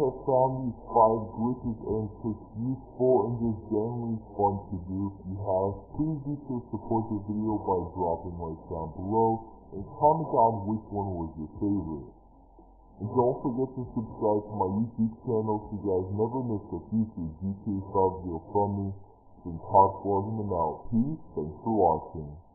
have found these 5 glitches and tricks useful and just generally fun to do. If you have, please do so support the video by dropping likes down below and comment down which one was your favorite. And don't forget to subscribe to my YouTube channel so you guys never miss a future GTA 5 video from me. It's been Todd vlogging them out. Peace, thanks for watching.